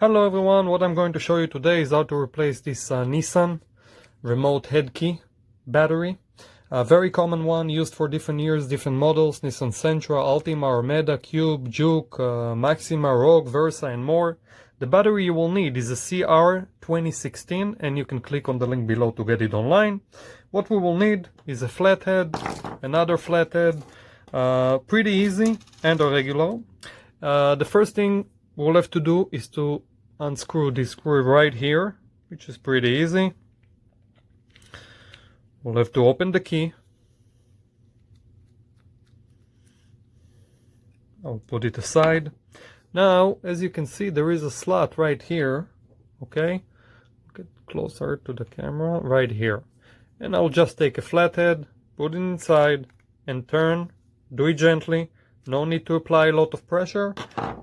Hello everyone, what I'm going to show you today is how to replace this Nissan remote head key battery. A very common one used for different years, different models: Nissan Sentra, Altima, Armada, Cube, Juke, Maxima, Rogue, Versa and more. The battery you will need is a CR 2016 and you can click on the link below to get it online. What we will need is a flathead, another flathead, pretty easy and a regular. The first thing we'll have to do is to unscrew this screw right here, which is pretty easy. We'll have to open the key. I'll put it aside. Now, as you can see, there is a slot right here. Okay, get closer to the camera, right here. And I'll just take a flathead, put it inside, and turn. Do it gently. No need to apply a lot of pressure.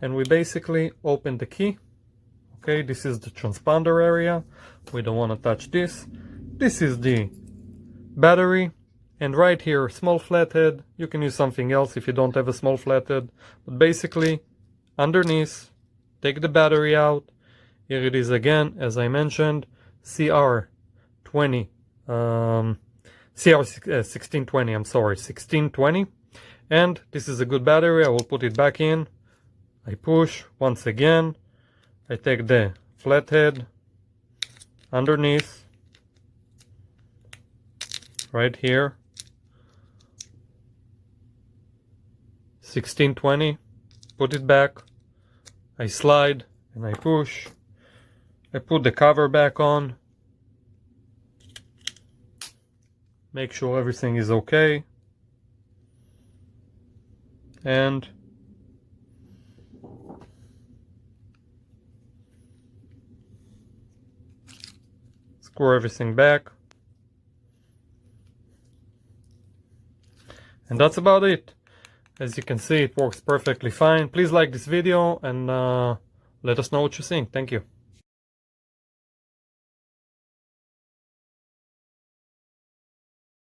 And we basically open the key. Okay, this is the transponder area. We don't want to touch this. This is the battery. And right here, small flathead. You can use something else if you don't have a small flathead. But basically, underneath, take the battery out. Here it is again, as I mentioned, CR1620, I'm sorry, 1620. And this is a good battery. I will put it back in. I push once again. I take the flathead underneath, right here, 1620, put it back. I slide and I push. I put the cover back on. Make sure everything is okay. And screw everything back. And that's about it. As you can see, it works perfectly fine. Please like this video and let us know what you think. Thank you.